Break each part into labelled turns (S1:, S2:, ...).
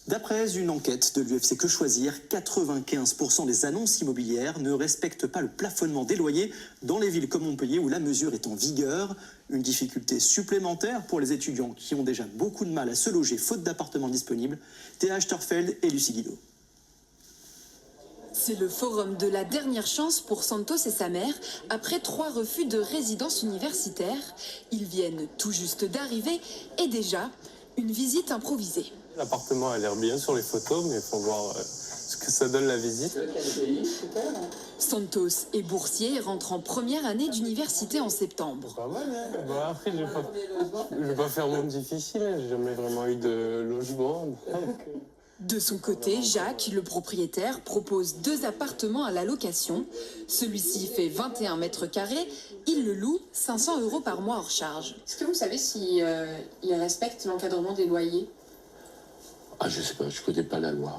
S1: D'après une enquête de l'UFC Que Choisir, 95% des annonces immobilières ne respectent pas le plafonnement des loyers dans les villes comme Montpellier où la mesure est en vigueur. Une difficulté supplémentaire pour les étudiants qui ont déjà beaucoup de mal à se loger faute d'appartements disponibles. Théa Achterfeld et Lucie Guido.
S2: C'est le forum de la dernière chance pour Santos et sa mère. Après 3 refus de résidence universitaire, ils viennent tout juste d'arriver et déjà une visite improvisée.
S3: L'appartement a l'air bien sur les photos, mais il faut voir ce que ça donne la visite.
S2: Santos est boursier et rentre en première année d'université en septembre.
S3: Pas mal, hein. Bon, après, je vais pas faire monde difficile, hein. J'ai jamais vraiment eu de logement.
S2: De son côté, Jacques, le propriétaire, propose 2 appartements à la location. Celui-ci fait 21 mètres carrés. Il le loue 500 € par mois hors charge.
S4: Est-ce que vous savez si il respecte l'encadrement des loyers?
S5: Ah, je sais pas, je connais pas la loi.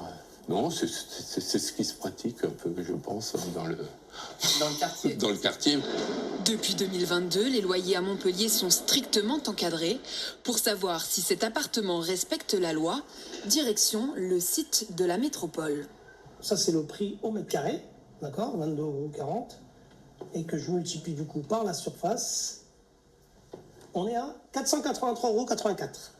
S5: Non, c'est ce qui se pratique un peu, je pense, dans le
S4: quartier.
S5: Dans le quartier.
S2: Depuis 2022, les loyers à Montpellier sont strictement encadrés. Pour savoir si cet appartement respecte la loi, direction le site de la métropole.
S6: Ça, c'est le prix au mètre carré, d'accord, 22,40 €, et que je multiplie du coup par la surface. On est à 483,84 €.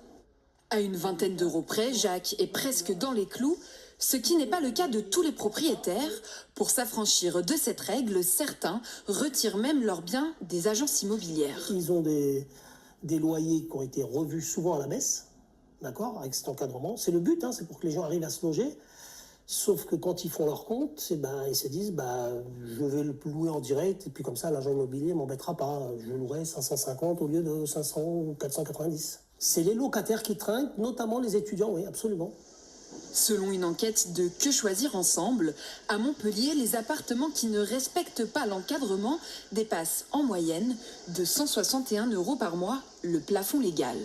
S2: À une vingtaine d'euros près, Jacques est presque dans les clous, ce qui n'est pas le cas de tous les propriétaires. Pour s'affranchir de cette règle, certains retirent même leurs biens des agences immobilières.
S6: Ils ont des loyers qui ont été revus souvent à la baisse, d'accord, avec cet encadrement. C'est le but, hein, c'est pour que les gens arrivent à se loger. Sauf que quand ils font leur compte, ils se disent je vais le louer en direct, et puis comme ça, l'agent immobilier ne m'embêtera pas. Je louerai 550 au lieu de 500 ou 490. C'est les locataires qui trinquent, notamment les étudiants, oui, absolument.
S2: Selon une enquête de Que Choisir Ensemble, à Montpellier, les appartements qui ne respectent pas l'encadrement dépassent en moyenne de 161 € par mois le plafond légal.